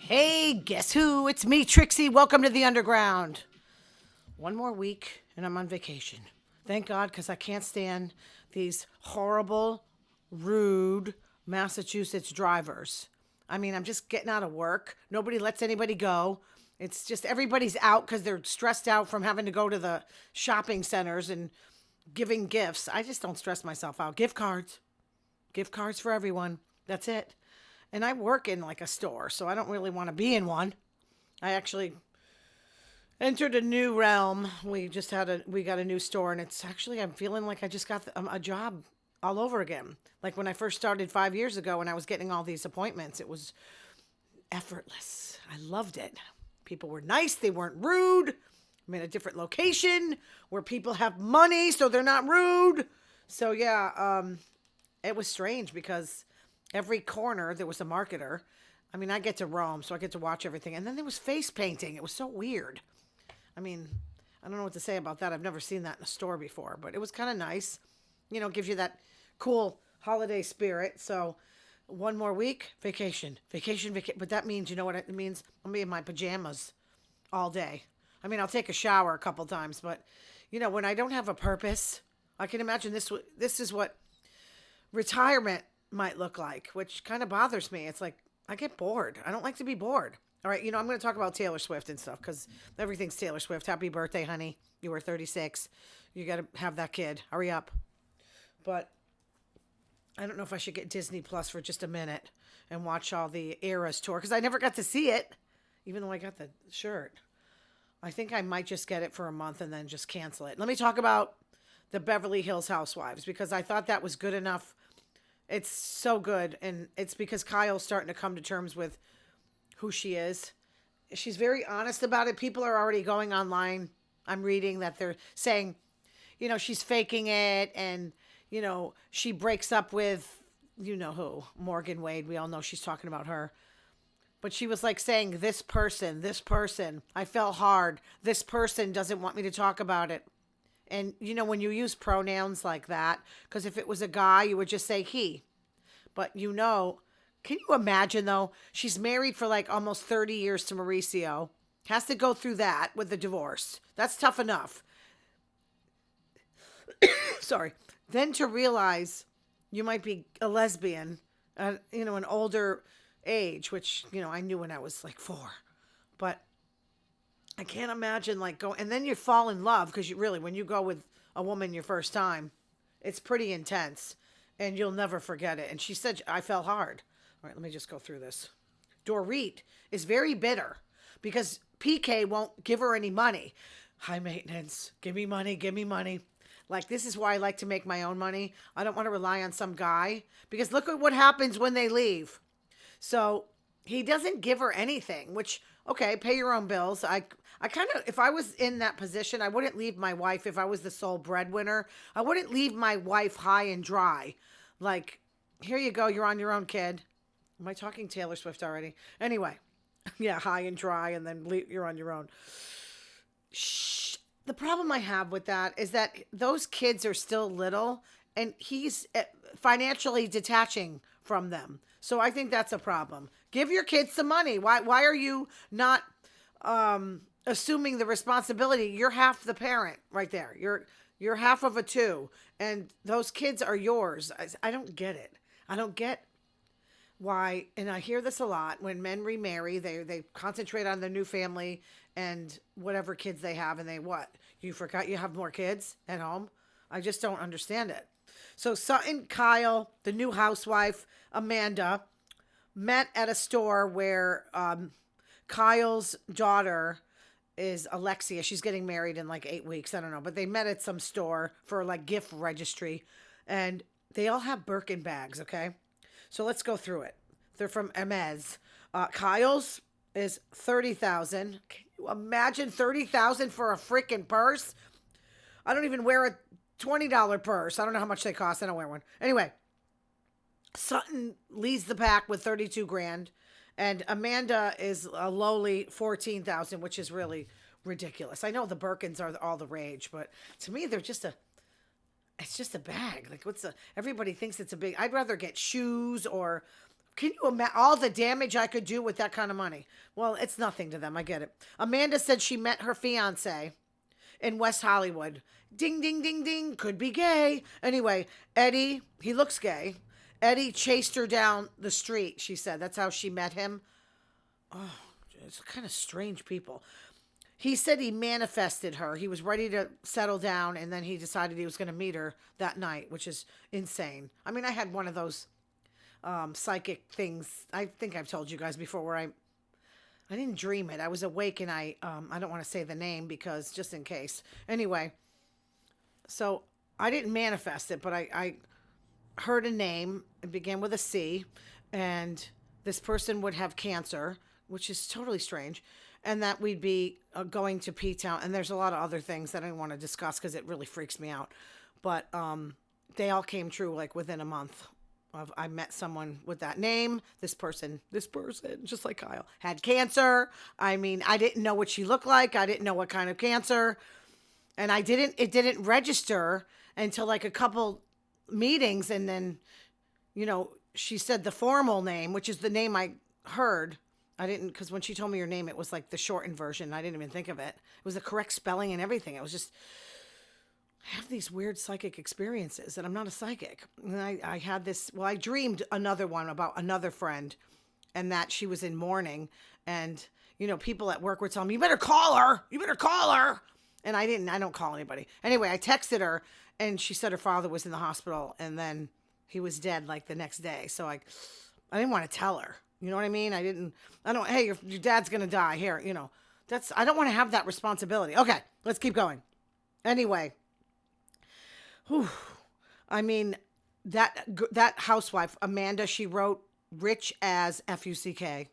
Hey, guess who? It's me, Trixie. Welcome to the underground. One more week and I'm on vacation. Thank God, because I can't stand these horrible, rude Massachusetts drivers. I mean, I'm just getting out of work. Nobody lets anybody go. It's just everybody's out because they're stressed out from having to go to the shopping centers and giving gifts. I just don't stress myself out. Gift cards for everyone. That's it. And I work in like a store, so I don't really want to be in one. I actually entered a new realm. We got a new store, and it's actually I'm feeling like I just got a job all over again. Like when I first started 5 years ago, and I was getting all these appointments, it was effortless. I loved it. People were nice. They weren't rude. I'm in a different location where people have money, so they're not rude. So yeah, it was strange because every corner there was a marketer. I mean, I get to roam, so I get to watch everything. And then there was face painting. It was so weird. I mean, I don't know what to say about that. I've never seen that in a store before, but it was kind of nice. Gives you that cool holiday spirit. So one more week, vacation. But that means, you know what it means? I'll be in my pajamas all day. I mean, I'll take a shower a couple times, but when I don't have a purpose, I can imagine this is what retirement might look like, which kind of bothers me. It's like I get bored. I don't like to be bored. All right, I'm going to talk about Taylor Swift and stuff because everything's Taylor Swift. Happy birthday, honey. You were 36. You got to have that kid. Hurry up. But I don't know if I should get Disney Plus for just a minute and watch all the Eras tour because I never got to see it, even though I got the shirt. I think I might just get it for a month and then just cancel it. Let me talk about the Beverly Hills Housewives because I thought that was good enough. It's so good, and it's because Kyle's starting to come to terms with who she is. She's very honest about it. People are already going online. I'm reading that they're saying, she's faking it, and, she breaks up with, who, Morgan Wade. We all know she's talking about her. But she was like saying, this person, I fell hard. This person doesn't want me to talk about it. And, when you use pronouns like that, because if it was a guy, you would just say he. But, can you imagine, though? She's married for like almost 30 years to Mauricio. Has to go through that with the divorce. That's tough enough. Sorry. Then to realize you might be a lesbian at, an older age, which, I knew when I was like 4. But I can't imagine and then you fall in love because when you go with a woman your first time, it's pretty intense and you'll never forget it. And she said, I fell hard. All right, let me just go through this. Dorit is very bitter because PK won't give her any money. High maintenance. Give me money. Like, this is why I like to make my own money. I don't want to rely on some guy because look at what happens when they leave. So he doesn't give her anything, which, okay, pay your own bills. I kind of, if I was in that position, I wouldn't leave my wife. If I was the sole breadwinner, I wouldn't leave my wife high and dry. Like, here you go. You're on your own, kid. Am I talking Taylor Swift already? Anyway, yeah, high and dry, and then you're on your own. Shh. The problem I have with that is that those kids are still little, and he's financially detaching from them. So I think that's a problem. Give your kids some money. Why are you not assuming the responsibility? You're half the parent right there. You're half of a two, and those kids are yours. I don't get it. I don't get why, and I hear this a lot, when men remarry, they concentrate on their new family and whatever kids they have, and you forgot you have more kids at home? I just don't understand it. So Sutton, Kyle, the new housewife, Amanda, met at a store where Kyle's daughter is Alexia. She's getting married in like 8 weeks. I don't know. But they met at some store for like gift registry. And they all have Birkin bags, okay? So let's go through it. They're from Hermes. Kyle's is $30,000. Can you imagine $30,000 for a freaking purse? I don't even wear a $20 purse. I don't know how much they cost. I don't wear one. Anyway, Sutton leads the pack with 32 grand. And Amanda is a lowly 14,000, which is really ridiculous. I know the Birkins are all the rage, but to me, they're just it's just a bag. Like, everybody thinks it's a big, I'd rather get shoes or Can you imagine all the damage I could do with that kind of money? Well, it's nothing to them. I get it. Amanda said she met her fiance in West Hollywood. Ding, ding, ding, ding. Could be gay. Anyway, Eddie, he looks gay. Eddie chased her down the street, she said. That's how she met him. Oh, it's kind of strange people. He said he manifested her. He was ready to settle down, and then he decided he was going to meet her that night, which is insane. I mean, I had one of those psychic things. I think I've told you guys before where I didn't dream it. I was awake, and I don't want to say the name because just in case. Anyway, so I didn't manifest it, but I heard a name. It began with a C, and this person would have cancer, which is totally strange, and that we'd be going to P-Town. And there's a lot of other things that I don't want to discuss because it really freaks me out. But they all came true like within a month. I met someone with that name. This person, just like Kyle, had cancer. I mean, I didn't know what she looked like. I didn't know what kind of cancer. And it didn't register until like a couple meetings. And then, she said the formal name, which is the name I heard. I didn't, because when she told me her name, it was like the shortened version. I didn't even think of it. It was the correct spelling and everything. It was just, I have these weird psychic experiences, and I'm not a psychic. And I had this, I dreamed another one about another friend, and that she was in mourning, and, people at work were telling me, you better call her. And I don't call anybody. Anyway, I texted her, and she said her father was in the hospital, and then he was dead like the next day. So I didn't want to tell her. You know what I mean? Hey, your dad's going to die here. I don't want to have that responsibility. Okay, let's keep going. Anyway. Whew. I mean, that housewife, Amanda, she wrote rich as F-U-C-K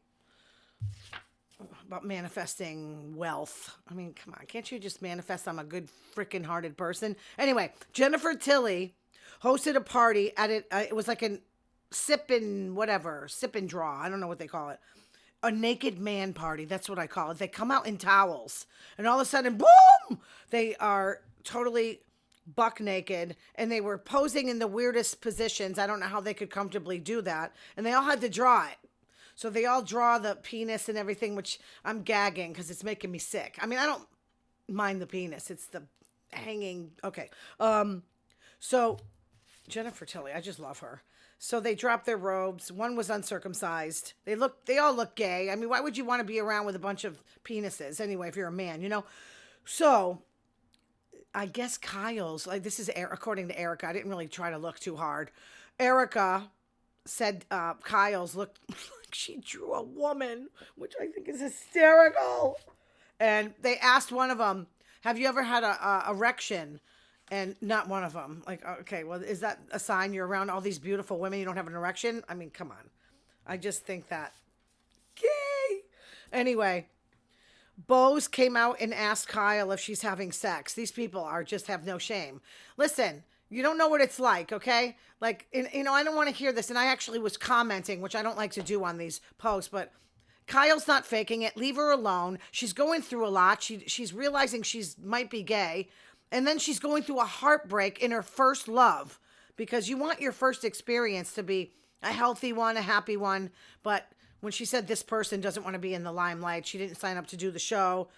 about manifesting wealth. I mean, come on. Can't you just manifest I'm a good freaking hearted person? Anyway, Jennifer Tilly hosted a party at it. It was like a sip and draw. I don't know what they call it. A naked man party. That's what I call it. They come out in towels and all of a sudden, boom, they are totally buck naked, and they were posing in the weirdest positions. I don't know how they could comfortably do that. And they all had to draw it. So they all draw the penis and everything, which I'm gagging because it's making me sick. I mean, I don't mind the penis. It's the hanging. Okay. So Jennifer Tilly, I just love her. So they dropped their robes. One was uncircumcised. They all look gay. I mean, why would you want to be around with a bunch of penises anyway, if you're a man, So I guess Kyle's, like, this is according to Erica. I didn't really try to look too hard. Erica said Kyle's looked like she drew a woman, which I think is hysterical. And they asked one of them, have you ever had a erection? And not one of them. Like, okay, well, is that a sign you're around all these beautiful women, you don't have an erection? I mean, come on. I just think that. Gay. Anyway. Bose came out and asked Kyle if she's having sex. These people have no shame. Listen, you don't know what it's like, okay? Like, I don't want to hear this. And I actually was commenting, which I don't like to do on these posts, but Kyle's not faking it. Leave her alone. She's going through a lot. She's realizing she's might be gay. And then she's going through a heartbreak in her first love, because you want your first experience to be a healthy one, a happy one. But when she said this person doesn't want to be in the limelight, she didn't sign up to do the show.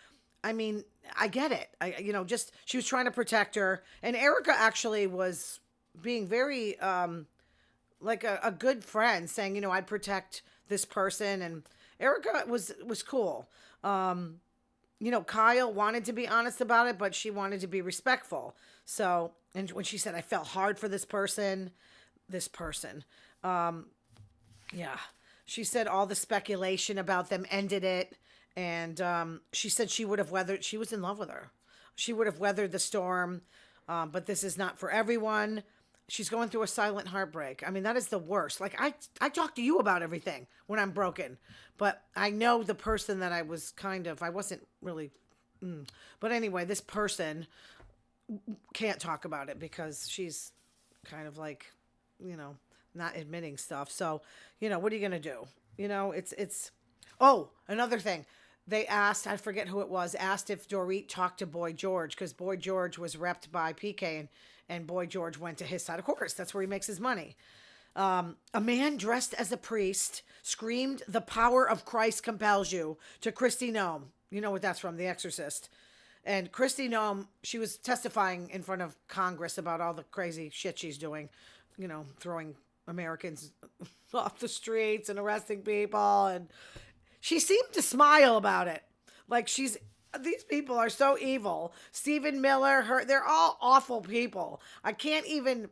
I mean, I get it. She was trying to protect her. And Erica actually was being very, like a good friend, saying, I'd protect this person. And Erica was cool. Kyle wanted to be honest about it, but she wanted to be respectful. So, and when she said, I felt hard for this person. Yeah. She said all the speculation about them ended it. And she said she was in love with her. She would have weathered the storm. But this is not for everyone. She's going through a silent heartbreak. I mean, that is the worst. Like, I talk to you about everything when I'm broken. But I know the person that I wasn't really. But anyway, this person can't talk about it because she's kind of like, not admitting stuff. So, what are you going to do? Oh, another thing. They asked, I forget who it was, asked if Dorit talked to Boy George, because Boy George was repped by PK, and Boy George went to his side. Of course, that's where he makes his money. A man dressed as a priest screamed, "The power of Christ compels you," to Kristi Noem. You know what that's from, The Exorcist. And Kristi Noem, she was testifying in front of Congress about all the crazy shit she's doing, throwing Americans off the streets and arresting people. And she seemed to smile about it. Like these people are so evil. Stephen Miller, they're all awful people. I can't even,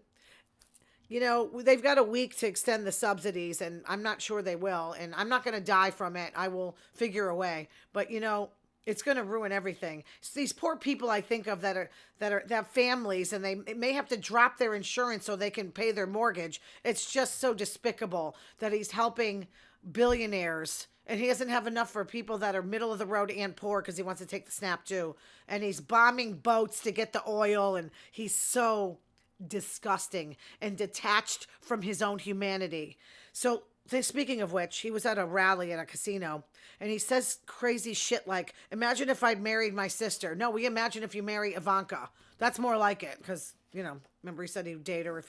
they've got a week to extend the subsidies, and I'm not sure they will. And I'm not going to die from it. I will figure a way. But, it's going to ruin everything. It's these poor people I think of that have families, and they may have to drop their insurance so they can pay their mortgage. It's just so despicable that he's helping billionaires, and he doesn't have enough for people that are middle of the road and poor because he wants to take the snap too. And he's bombing boats to get the oil, and he's so disgusting and detached from his own humanity. So speaking of which, he was at a rally at a casino, and he says crazy shit like, "Imagine if I'd married my sister." No, we imagine if you marry Ivanka. That's more like it, because, remember he said he'd date her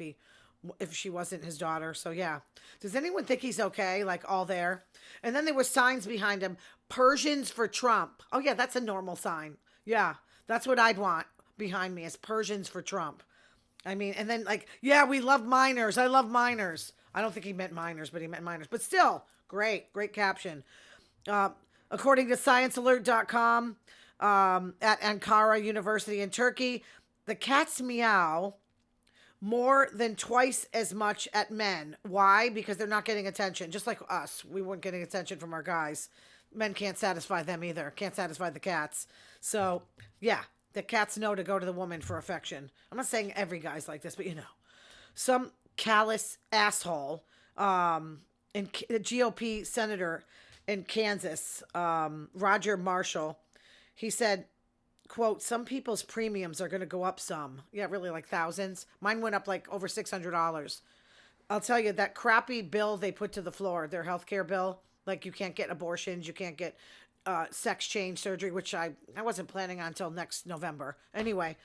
if she wasn't his daughter. So yeah. Does anyone think he's okay? Like, all there? And then there were signs behind him. "Persians for Trump." Oh yeah, that's a normal sign. Yeah, that's what I'd want behind me, is "Persians for Trump." I mean, and then like, "Yeah, we love minors. I love minors." I don't think he meant minors, but he meant minors. But still, great caption. According to ScienceAlert.com, at Ankara University in Turkey, the cats meow more than twice as much at men. Why? Because they're not getting attention. Just like us. We weren't getting attention from our guys. Men can't satisfy them either. Can't satisfy the cats. So, yeah, the cats know to go to the woman for affection. I'm not saying every guy's like this, but some callous asshole, the GOP senator in Kansas, Roger Marshall, he said, quote, "Some people's premiums are going to go up some." Yeah, really, like thousands. Mine went up like over $600. I'll tell you, that crappy bill they put to the floor, their healthcare bill, like you can't get abortions, you can't get sex change surgery, which I wasn't planning on until next November. Anyway,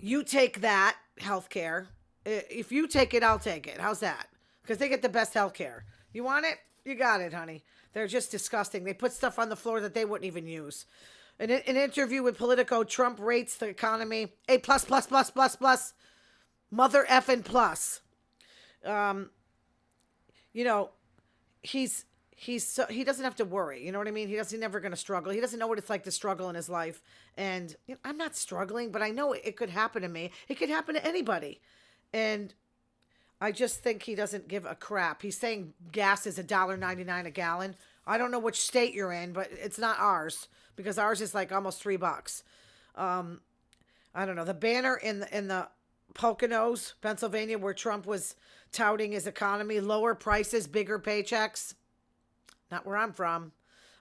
you take that healthcare. If you take it, I'll take it. How's that? Because they get the best healthcare. You want it? You got it, honey. They're just disgusting. They put stuff on the floor that they wouldn't even use. In an interview with Politico, Trump rates the economy A plus plus plus plus plus, mother effing plus. He doesn't have to worry. You know what I mean? He's never going to struggle. He doesn't know what it's like to struggle in his life. And I'm not struggling, but I know it could happen to me. It could happen to anybody. And I just think he doesn't give a crap. He's saying gas is $1.99 a gallon. I don't know which state you're in, but it's not ours, because ours is like almost $3. I don't know. The banner in the Poconos, Pennsylvania, where Trump was touting his economy, lower prices, bigger paychecks. Not where I'm from.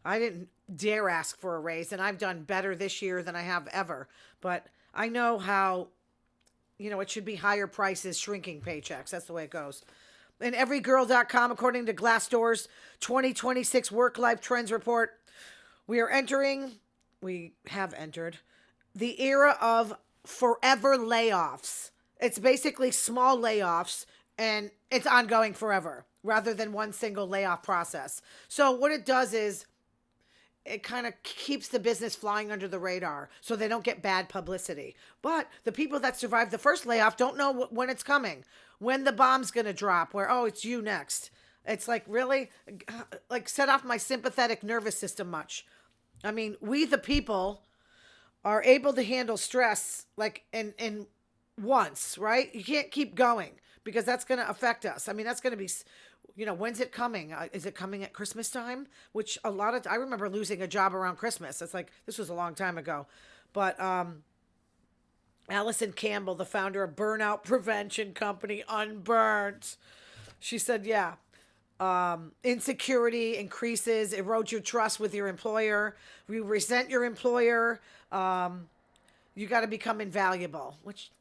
I didn't dare ask for a raise, and I've done better this year than I have ever. But I know how, it should be higher prices, shrinking paychecks. That's the way it goes. And everygirl.com, according to Glassdoor's 2026 Work-Life Trends Report, we have entered the era of forever layoffs. It's basically small layoffs, and it's ongoing forever, rather than one single layoff process. So what it does is it kind of keeps the business flying under the radar so they don't get bad publicity. But the people that survive the first layoff don't know when it's coming, when the bomb's going to drop, where, oh, it's you next. It's like, really? Like, set off my sympathetic nervous system much. I mean, we the people are able to handle stress like in once, right? You can't keep going, because that's going to affect us. I mean, that's going to be, when's it coming? Is it coming at Christmas time? Which I remember losing a job around Christmas. It's like, this was a long time ago. But Allison Campbell, the founder of burnout prevention company Unburnt, she said, yeah, insecurity increases, erodes your trust with your employer. You resent your employer. You got to become invaluable, which,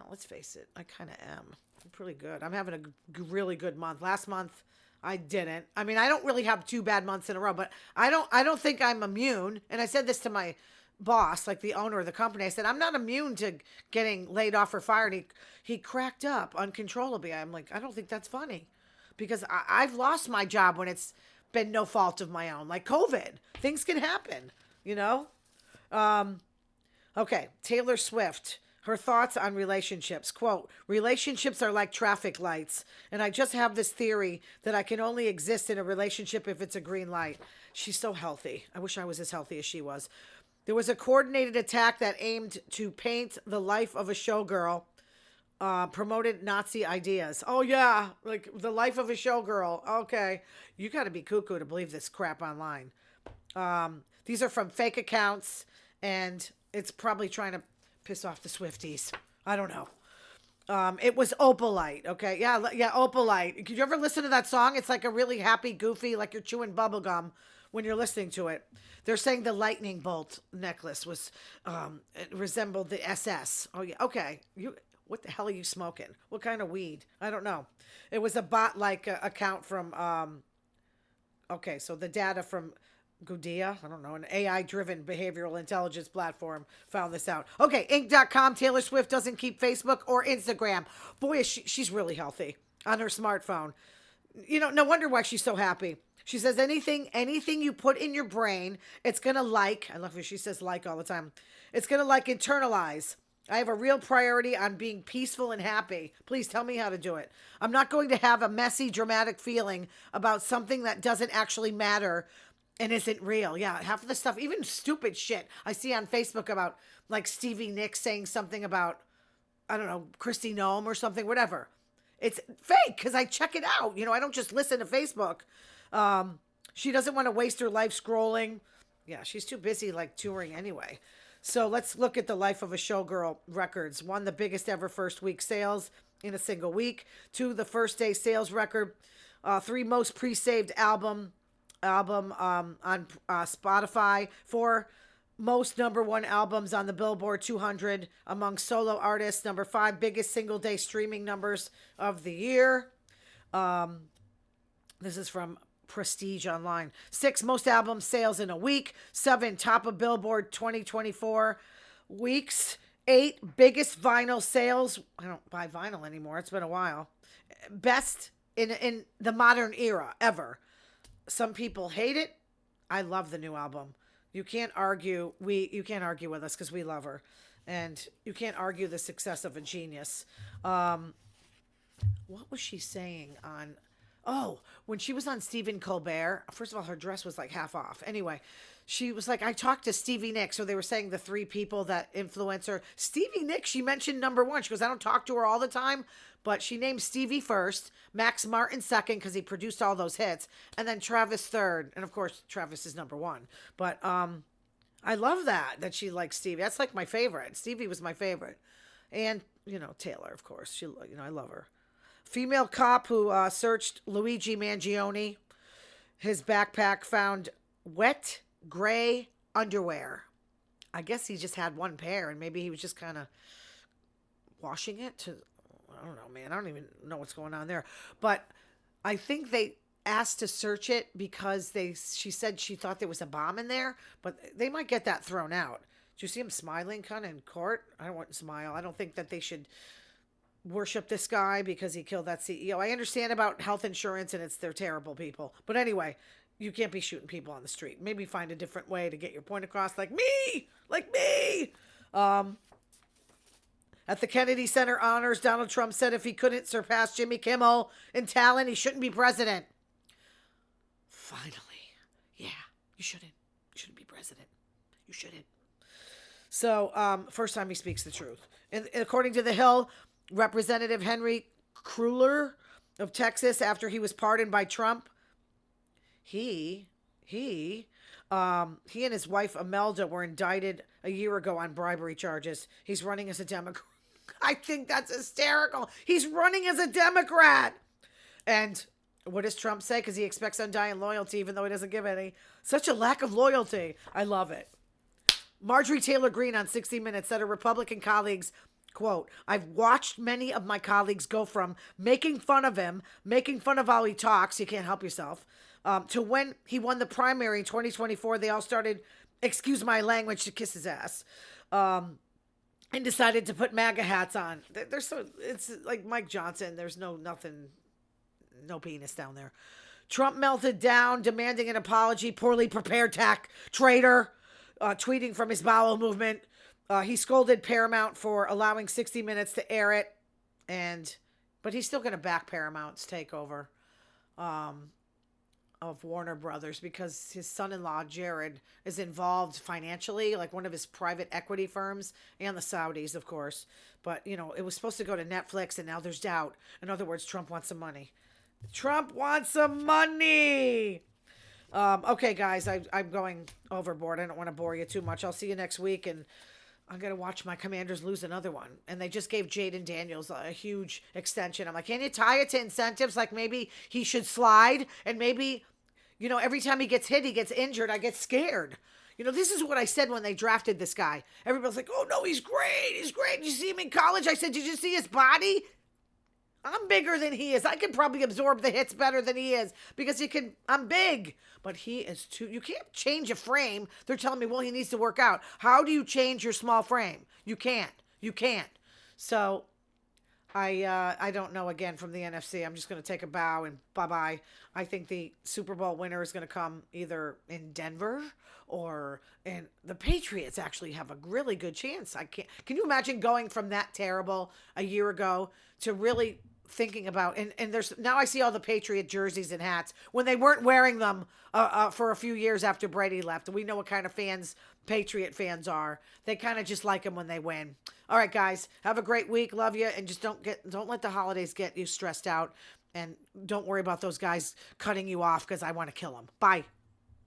let's face it, I kind of am. I'm pretty good. I'm having a really good month. Last month, I didn't. I mean, I don't really have 2 bad months in a row, but I don't think I'm immune. And I said this to my boss, like the owner of the company, I said, I'm not immune to getting laid off or fired. He cracked up uncontrollably. I'm like, I don't think that's funny because I've lost my job when it's been no fault of my own, like COVID. Things can happen, you know? Okay, Taylor Swift. Her thoughts on relationships. Quote, relationships are like traffic lights, and I just have this theory that I can only exist in a relationship if it's a green light. She's so healthy. I wish I was as healthy as she was. There was a coordinated attack that aimed to paint the life of a showgirl, promoted Nazi ideas. Oh, yeah, like the life of a showgirl. Okay, you got to be cuckoo to believe this crap online. These are from fake accounts, and it's probably trying to piss off the Swifties. I don't know. It was Opalite, okay? Yeah, Opalite. Could you ever listen to that song? It's like a really happy, goofy, like you're chewing bubble gum when you're listening to it. They're saying the lightning bolt necklace was, it resembled the SS. Oh, yeah, okay. What the hell are you smoking? What kind of weed? I don't know. It was a bot-like account from, okay, so the data from Gudia, I don't know, an AI-driven behavioral intelligence platform found this out. Okay, Inc.com, Taylor Swift doesn't keep Facebook or Instagram. Boy, she's really healthy on her smartphone. You know, no wonder why she's so happy. She says anything you put in your brain, it's going to like, I love her, she says like all the time. It's going to like internalize. I have a real priority on being peaceful and happy. Please tell me how to do it. I'm not going to have a messy, dramatic feeling about something that doesn't actually matter and isn't real. Yeah, half of the stuff, even stupid shit I see on Facebook about like Stevie Nicks saying something about, I don't know, Kristi Noem or something, whatever. It's fake because I check it out. You know, I don't just listen to Facebook. She doesn't want to waste her life scrolling. Yeah, she's too busy like touring anyway. So let's look at the Life of a Showgirl records. 1, the biggest ever first week sales in a single week. 2, the first day sales record. 3, most pre-saved album on Spotify. 4, most number 1 albums on the Billboard 200 among solo artists. Number 5, biggest single day streaming numbers of the year. This is from Prestige Online. 6, most album sales in a week. 7, top of Billboard 2024 weeks. 8, biggest vinyl sales. I don't buy vinyl anymore. It's been a while. Best in the modern era ever. Some people hate it. I love the new album. You can't argue. You can't argue with us because we love her, and you can't argue the success of a genius. What was she saying on? Oh, when she was on Stephen Colbert, first of all, her dress was like half off. Anyway, she was like, I talked to Stevie Nicks. So they were saying the 3 people that influence her. Stevie Nicks, she mentioned number 1. She goes, I don't talk to her all the time, but she named Stevie first, Max Martin second because he produced all those hits, and then Travis third. And of course, Travis is number 1. But I love that she likes Stevie. That's like my favorite. Stevie was my favorite. And, you know, Taylor, of course. I love her. Female cop who searched Luigi Mangione. His backpack found wet gray underwear. I guess he just had 1 pair and maybe he was just kind of washing it to, I don't know, man. I don't even know what's going on there. But I think they asked to search it because she said she thought there was a bomb in there, but they might get that thrown out. Did you see him smiling kind of in court? I don't want to smile. I don't think that they should worship this guy because he killed that CEO. I understand about health insurance and they're terrible people. But anyway, you can't be shooting people on the street. Maybe find a different way to get your point across like me. At the Kennedy Center honors, Donald Trump said if he couldn't surpass Jimmy Kimmel in talent, he shouldn't be president. Finally. Yeah, you shouldn't. You shouldn't be president. You shouldn't. So, first time he speaks the truth. And according to The Hill, Representative Henry Kruller of Texas, after he was pardoned by Trump, he and his wife Imelda were indicted a year ago on bribery charges. He's running as a Democrat. I think that's hysterical. He's running as a Democrat. And what does Trump say? Because he expects undying loyalty, even though he doesn't give any. Such a lack of loyalty. I love it. Marjorie Taylor Greene on 60 Minutes said her Republican colleagues, quote, I've watched many of my colleagues go from making fun of him, making fun of how he talks, you can't help yourself, to when he won the primary in 2024, they all started excuse my language, to kiss his ass. And decided to put MAGA hats on. They're so, it's like Mike Johnson. There's nothing, no penis down there. Trump melted down, demanding an apology. Poorly prepared traitor, tweeting from his bowel movement. He scolded Paramount for allowing 60 Minutes to air it, but he's still going to back Paramount's takeover of Warner Brothers because his son-in-law Jared is involved financially, like one of his private equity firms, and the Saudis, of course. But it was supposed to go to Netflix, and now there's doubt. In other words, Trump wants some money. Trump wants some money. Okay, guys, I'm going overboard. I don't want to bore you too much. I'll see you next week, and I'm going to watch my Commanders lose another one. And they just gave Jaden Daniels a huge extension. I'm like, can you tie it to incentives? Like maybe he should slide, and maybe, every time he gets hit, he gets injured. I get scared. This is what I said when they drafted this guy. Everybody's like, oh, no, he's great. He's great. Did you see him in college? I said, did you see his body? I'm bigger than he is. I can probably absorb the hits better than he is because I'm big, but he is too, you can't change a frame. They're telling me, well, he needs to work out. How do you change your small frame? You can't. So I don't know, again, from the NFC. I'm just going to take a bow and bye-bye. I think the Super Bowl winner is going to come either in Denver or in the Patriots. Actually have a really good chance. Can you imagine going from that terrible a year ago to really thinking about, and there's now I see all the Patriot jerseys and hats when they weren't wearing them for a few years after Brady left. We know what kind of fans Patriot fans are. They kind of just like them when they win. All right, guys, have a great week. Love you, and just don't let the holidays get you stressed out, and don't worry about those guys cutting you off because I want to kill them. Bye.